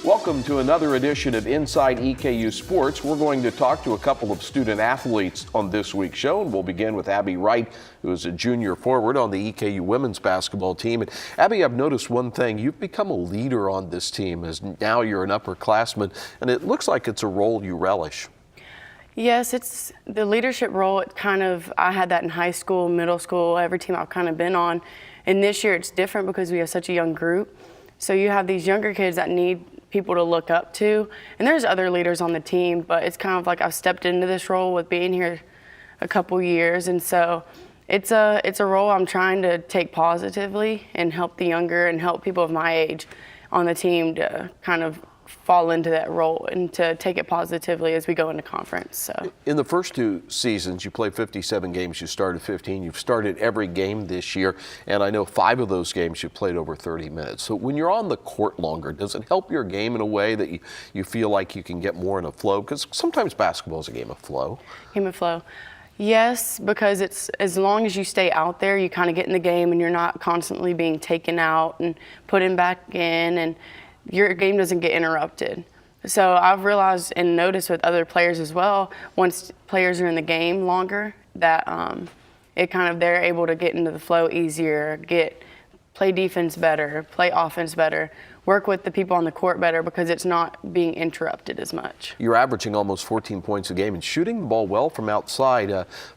Welcome to another edition of Inside EKU Sports. We're going to talk to a couple of student athletes on this week's show, and we'll begin with Abby Wright, who is a junior forward on the EKU women's basketball team. And Abby, I've noticed one thing. You've become a leader on this team as now you're an upperclassman, and it looks like it's a role you relish. Yes, it's the leadership role. I had that in high school, middle school, every team I've kind of been on. And this year it's different because we have such a young group. So you have these younger kids that need people to look up to. And there's other leaders on the team, but it's kind of like I've stepped into this role with being here a couple years. And so it's a role I'm trying to take positively and help the younger and help people of my age on the team to kind of fall into that role and to take it positively as we go into conference. So in the first two seasons, you played 57 games, you started 15. You've started every game this year, and I know 5 of those games you played over 30 minutes. So when you're on the court longer, does it help your game in a way that you feel like you can get more in a flow? Because sometimes basketball is a game of flow. Game of flow. Yes, because it's as long as you stay out there, you kind of get in the game and you're not constantly being taken out and put in back in, and your game doesn't get interrupted. So I've realized and noticed with other players as well, once players are in the game longer, that they're able to get into the flow easier, play defense better, play offense better, work with the people on the court better because it's not being interrupted as much. You're averaging almost 14 points a game and shooting the ball well from outside,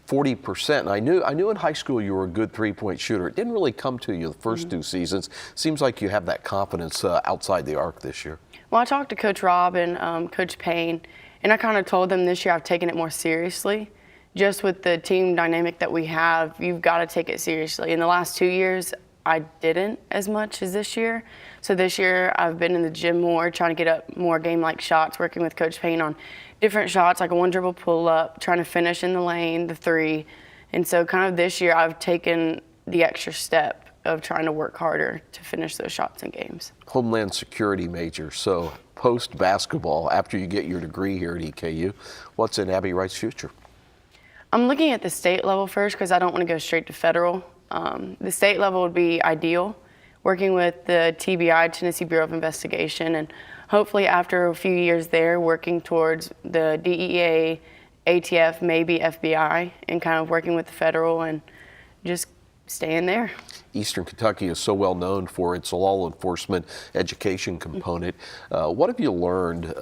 40%. And I knew in high school you were a good three-point shooter. It didn't really come to you the first 2 seasons. Seems like you have that confidence outside the arc this year. Well, I talked to Coach Rob and Coach Payne, and I kind of told them this year I've taken it more seriously. Just with the team dynamic that we have, you've got to take it seriously. In the last 2 years, I didn't as much as this year. So this year I've been in the gym more, trying to get up more game-like shots, working with Coach Payne on different shots, like a one-dribble pull-up, trying to finish in the lane, the 3. And so kind of this year I've taken the extra step of trying to work harder to finish those shots in games. Homeland Security major, so post-basketball, after you get your degree here at EKU, what's in Abby Wright's future? I'm looking at the state level first because I don't want to go straight to federal. The state level would be ideal, working with the TBI, Tennessee Bureau of Investigation, and hopefully after a few years there, working towards the DEA, ATF, maybe FBI, and kind of working with the federal and just staying there. Eastern Kentucky is so well known for its law enforcement education component. What have you learned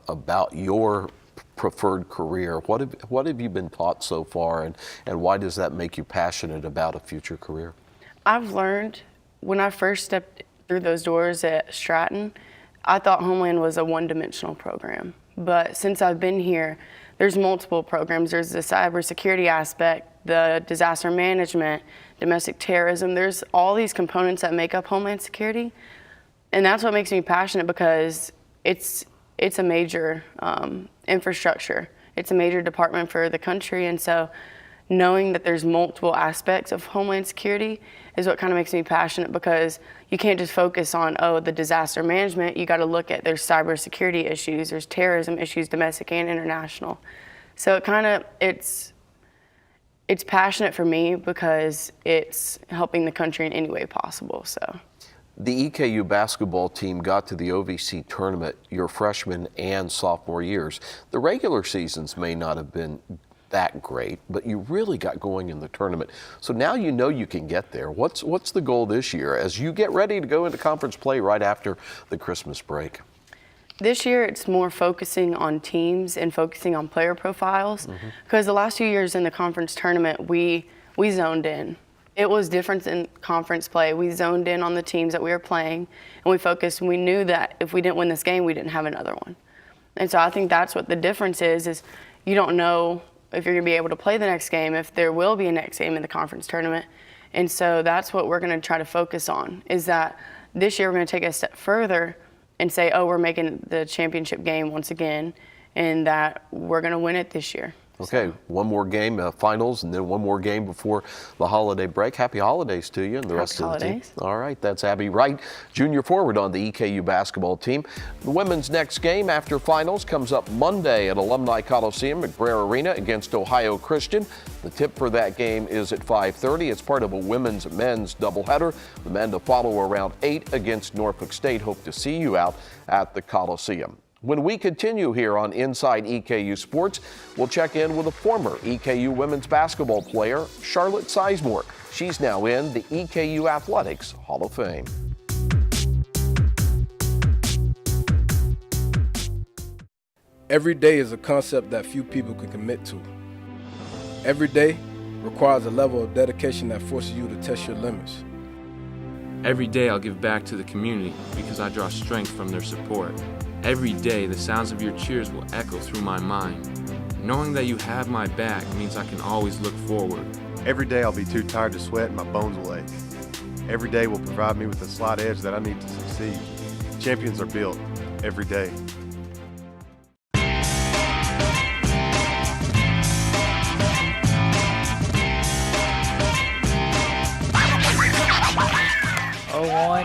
about your preferred career? What have you been taught so far, and why does that make you passionate about a future career? I've learned when I first stepped through those doors at Stratton, I thought Homeland was a one-dimensional program. But since I've been here, there's multiple programs. There's the cybersecurity aspect, the disaster management, domestic terrorism. There's all these components that make up Homeland Security. And that's what makes me passionate because it's a major infrastructure. It's a major department for the country, and so knowing that there's multiple aspects of Homeland Security is what kind of makes me passionate because you can't just focus on, the disaster management. You got to look at there's cybersecurity issues, there's terrorism issues, domestic and international. So it's passionate for me because it's helping the country in any way possible. So. The EKU basketball team got to the OVC tournament your freshman and sophomore years. The regular seasons may not have been that great, but you really got going in the tournament. So now you know you can get there. What's the goal this year as you get ready to go into conference play right after the Christmas break? This year it's more focusing on teams and focusing on player profiles because the last 2 years in the conference tournament we zoned in. It was different in conference play. We zoned in on the teams that we were playing, and we focused, and we knew that if we didn't win this game, we didn't have another one. And so I think that's what the difference is you don't know if you're going to be able to play the next game, if there will be a next game in the conference tournament. And so that's what we're going to try to focus on, is that this year we're going to take it a step further and say, we're making the championship game once again, and that we're going to win it this year. Okay, one more game, finals, and then one more game before the holiday break. Happy holidays to you and the rest of the team. All right, that's Abby Wright, junior forward on the EKU basketball team. The women's next game after finals comes up Monday at Alumni Coliseum at Brer Arena against Ohio Christian. The tip for that game is at 5:30. It's part of a women's men's doubleheader. The men to follow around 8 against Norfolk State. Hope to see you out at the Coliseum. When we continue here on Inside EKU Sports, we'll check in with a former EKU women's basketball player, Charlotte Sizemore. She's now in the EKU Athletics Hall of Fame. Every day is a concept that few people can commit to. Every day requires a level of dedication that forces you to test your limits. Every day I'll give back to the community because I draw strength from their support. Every day, the sounds of your cheers will echo through my mind. Knowing that you have my back means I can always look forward. Every day I'll be too tired to sweat and my bones will ache. Every day will provide me with the slight edge that I need to succeed. Champions are built every day.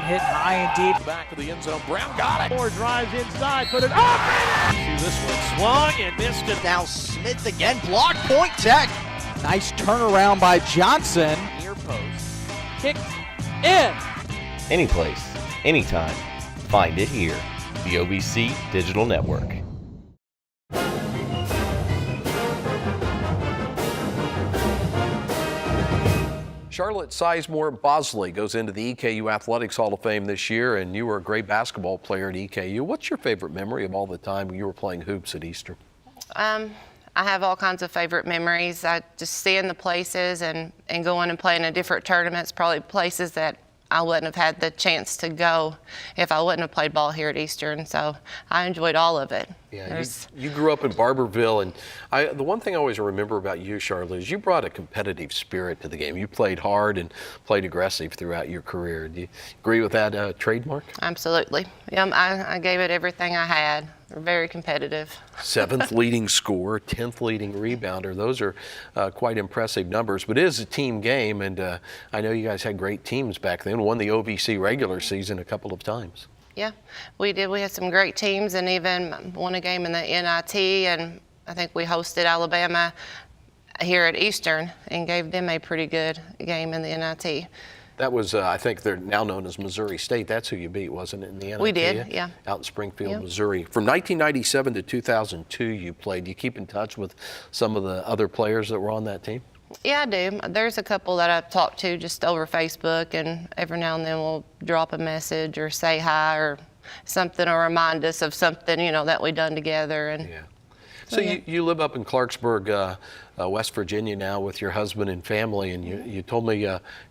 Hit high and deep. Back of the end zone. Brown got it. Moore drives inside. Put it up. This one swung and missed it. Now Smith again. Block point tech. Nice turnaround by Johnson. Near post. Kicked in. Any place, anytime. Find it here. The OBC Digital Network. Charlotte Sizemore Bosely goes into the EKU Athletics Hall of Fame this year, and you were a great basketball player at EKU. What's your favorite memory of all the time you were playing hoops at Eastern? I have all kinds of favorite memories. I just seeing the places and going and playing in different tournaments, probably places that I wouldn't have had the chance to go if I wouldn't have played ball here at Eastern. So I enjoyed all of it. Yeah, you grew up in Barberville, and the one thing I always remember about you, Charlotte, is you brought a competitive spirit to the game. You played hard and played aggressive throughout your career. Do you agree with that trademark? Absolutely. Yeah, I gave it everything I had. Very competitive. 7th leading scorer, 10th leading rebounder. Those are quite impressive numbers, but it is a team game, and I know you guys had great teams back then, won the OVC regular season a couple of times. Yeah, we did. We had some great teams and even won a game in the NIT, and I think we hosted Alabama here at Eastern and gave them a pretty good game in the NIT. That was, I think they're now known as Missouri State. That's who you beat, wasn't it, in the NIT? We did, yeah. Out in Springfield, Missouri. From 1997 to 2002 you played. Do you keep in touch with some of the other players that were on that team? Yeah, I do. There's a couple that I've talked to just over Facebook, and every now and then we'll drop a message or say hi or something or remind us of something, that we've done together. And yeah. So you live up in Clarksburg, West Virginia now with your husband and family, and you told me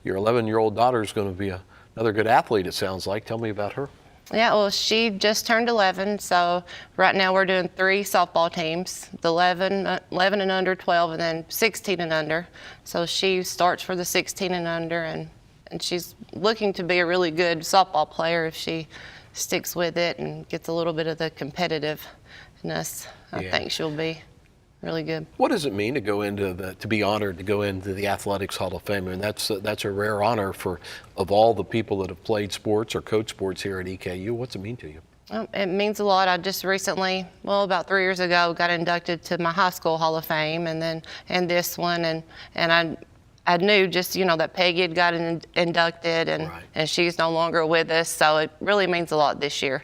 your 11-year-old daughter is going to be another good athlete, it sounds like. Tell me about her. Yeah, well, she just turned 11, so right now we're doing 3 softball teams, the 11 and under, 12, and then 16 and under. So she starts for the 16 and under, and she's looking to be a really good softball player if she sticks with it and gets a little bit of the competitiveness. I think she'll be really good. What does it mean to go into to be honored to go into the Athletics Hall of Fame? I mean, that's a rare honor of all the people that have played sports or coached sports here at EKU. What's it mean to you? It means a lot. I just recently, about 3 years ago, got inducted to my high school Hall of Fame, and this one, and I knew just that Peggy had gotten inducted, and she's no longer with us, so it really means a lot this year,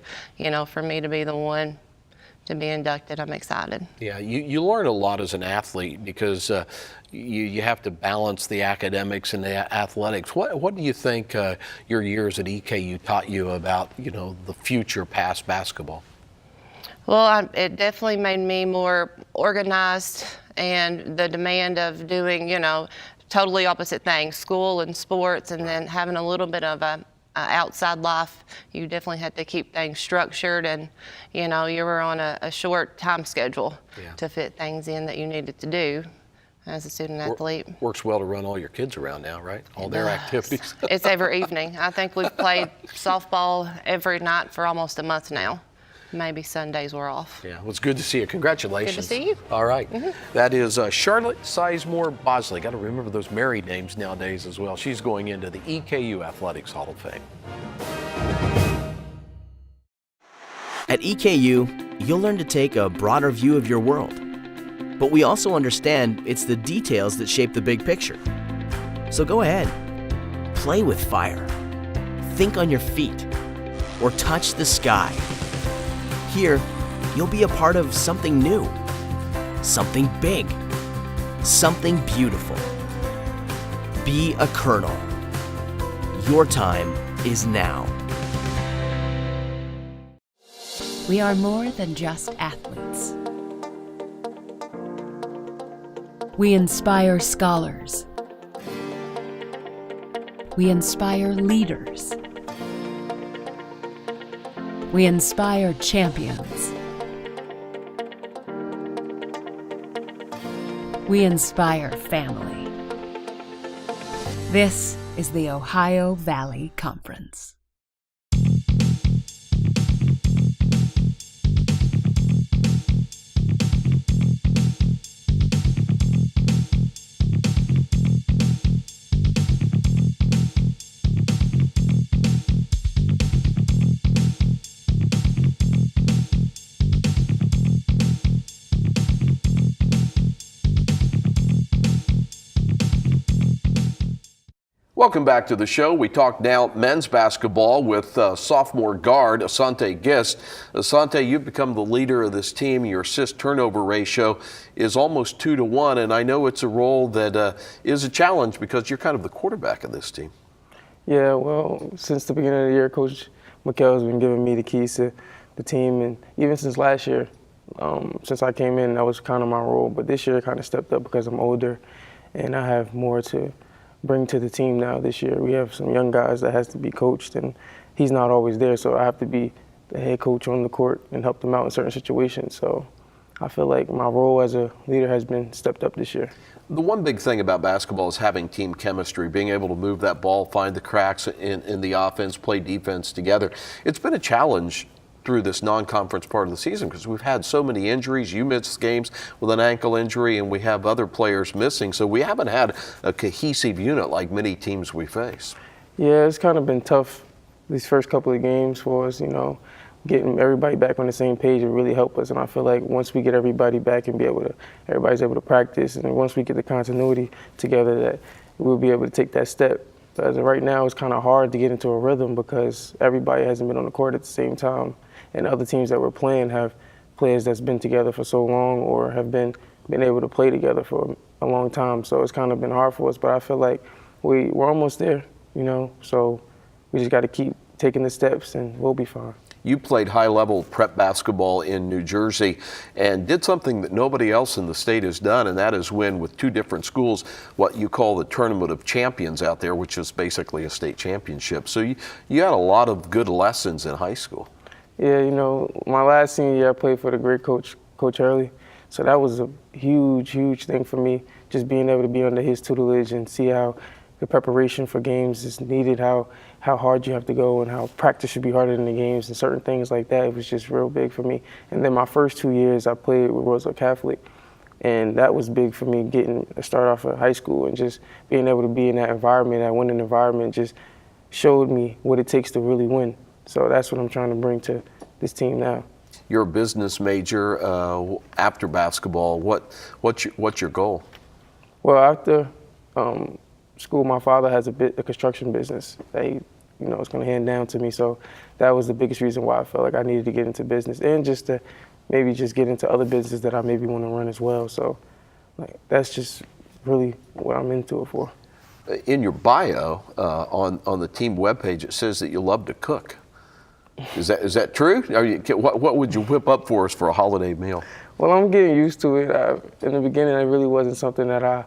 for me to be the one to be inducted. I'm excited. Yeah, you learn a lot as an athlete because you have to balance the academics and the athletics. What do you think your years at EKU taught you about the future past basketball? Well, it definitely made me more organized, and the demand of doing totally opposite things, school and sports, and then having a little bit of a outside life. You definitely had to keep things structured, and you were on a short time schedule to fit things in that you needed to do as a student athlete. Works well to run all your kids around now, right? All their activities. It's every evening. I think we've played softball every night for almost a month now. maybe Sundays were off. Yeah, well, it's good to see you. Congratulations. Good to see you. All right. That is Charlotte Sizemore Bosely. Got to remember those married names nowadays as well. She's going into the EKU Athletics Hall of Fame. At EKU, you'll learn to take a broader view of your world. But we also understand it's the details that shape the big picture. So go ahead, play with fire, think on your feet, or touch the sky. Here, you'll be a part of something new, something big, something beautiful. Be a colonel. Your time is now. We are more than just athletes. We inspire scholars. We inspire leaders. We inspire champions. We inspire family. This is the Ohio Valley Conference. Welcome back to the show. We talk now men's basketball with sophomore guard Asante Gist. Asante, you've become the leader of this team. Your assist-turnover ratio is almost 2-to-1, and I know it's a role that is a challenge because you're kind of the quarterback of this team. Yeah, well, since the beginning of the year, Coach McHale's been giving me the keys to the team, and even since last year, since I came in, that was kind of my role. But this year, I kind of stepped up because I'm older, and I have more to bring to the team now this year. We have some young guys that has to be coached, and he's not always there, so I have to be the head coach on the court and help them out in certain situations. So I feel like my role as a leader has been stepped up this year. The one big thing about basketball is having team chemistry, being able to move that ball, find the cracks in the offense, play defense together. It's been a challenge through this non-conference part of the season because we've had so many injuries. You missed games with an ankle injury, and we have other players missing. So we haven't had a cohesive unit like many teams we face. Yeah, it's kind of been tough these first couple of games for us, getting everybody back on the same page would really help us. And I feel like once we get everybody back and everybody's able to practice, and once we get the continuity together, that we'll be able to take that step. But as of right now, it's kind of hard to get into a rhythm because everybody hasn't been on the court at the same time. And other teams that we're playing have players that's been together for so long or have been able to play together for a long time. So it's kind of been hard for us, but I feel like we're almost there, so we just got to keep taking the steps and we'll be fine. You played high-level prep basketball in New Jersey and did something that nobody else in the state has done, and that is win with two different schools what you call the Tournament of Champions out there, which is basically a state championship. So you had a lot of good lessons in high school. Yeah, my last senior year I played for the great Coach Hurley. So that was a huge, huge thing for me, just being able to be under his tutelage and see how the preparation for games is needed, how hard you have to go and how practice should be harder than the games and certain things like that. It was just real big for me. And then my first 2 years I played with Roosevelt Catholic, and that was big for me getting a start off at high school and just being able to be in that environment, that winning environment just showed me what it takes to really win. So that's what I'm trying to bring to this team now. You're a business major after basketball. What's your goal? Well, after school, my father has a construction business that he, is going to hand down to me. So that was the biggest reason why I felt like I needed to get into business and just to maybe just get into other businesses that I maybe want to run as well. So that's just really what I'm into it for. In your bio on the team webpage, it says that you love to cook. Is that true? What would you whip up for us for a holiday meal? Well, I'm getting used to it. In the beginning, it really wasn't something that I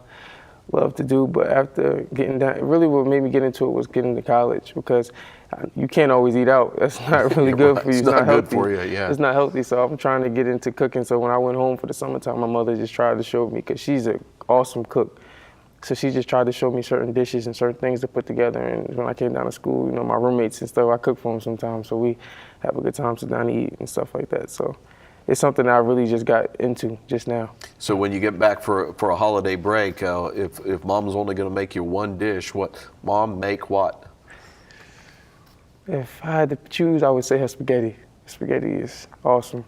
loved to do, but after getting down, really what made me get into it was getting to college because you can't always eat out. That's not really good for you. It's not healthy. Good for you, yeah. It's not healthy, so I'm trying to get into cooking. So when I went home for the summertime, my mother just tried to show me because she's an awesome cook. So she just tried to show me certain dishes and certain things to put together. And when I came down to school, you know, my roommates and stuff, I cook for them sometimes. So we have a good time, sit down and eat and stuff like that. So it's something that I really just got into just now. So when you get back for a holiday break, if Mom's only going to make you one dish, Mom, make what? If I had to choose, I would say her spaghetti. Spaghetti is awesome.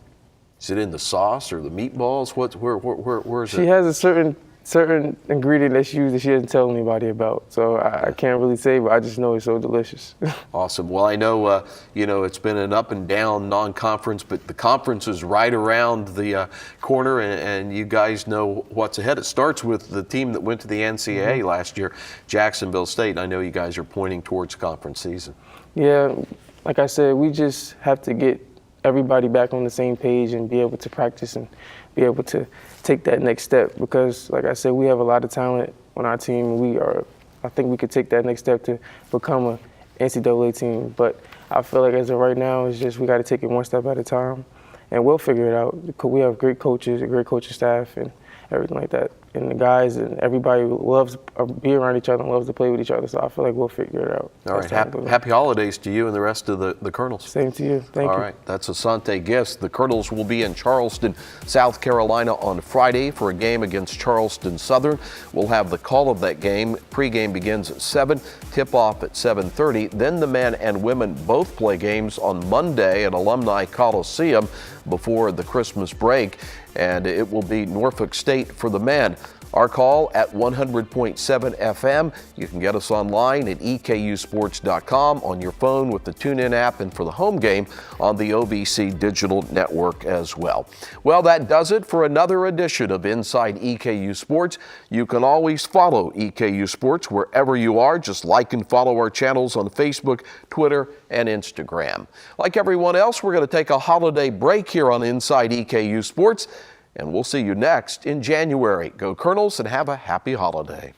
Is it in the sauce or the meatballs? Where is it? She has a certain ingredient that she uses that she doesn't tell anybody about. So I can't really say, but I just know it's so delicious. Awesome. Well, I know, it's been an up and down non-conference, but the conference is right around the corner, and you guys know what's ahead. It starts with the team that went to the NCAA last year, Jacksonville State. And I know you guys are pointing towards conference season. Yeah, like I said, we just have to get everybody back on the same page and be able to practice and be able to take that next step, because like I said, we have a lot of talent on our team. I think we could take that next step to become an NCAA team, but I feel like as of right now, it's just we got to take it one step at a time, and we'll figure it out. We have great coaches, a great coaching staff, and everything like that. And the guys and everybody loves to be around each other and loves to play with each other. So I feel like we'll figure it out. All right. Happy holidays to you and the rest of the Colonels. Same to you. Thank you. All right. That's Asante Gist. The Colonels will be in Charleston, South Carolina on Friday for a game against Charleston Southern. We'll have the call of that game. Pre-game begins at 7, tip-off at 7:30. Then the men and women both play games on Monday at Alumni Coliseum before the Christmas break, and it will be Norfolk State for the men. Our call at 100.7 FM. You can get us online at EKUsports.com, on your phone with the TuneIn app, and for the home game on the OBC Digital Network as well. Well, that does it for another edition of Inside EKU Sports. You can always follow EKU Sports wherever you are. Just like and follow our channels on Facebook, Twitter, and Instagram. Like everyone else, we're going to take a holiday break here on Inside EKU Sports, and we'll see you next in January. Go Colonels and have a happy holiday.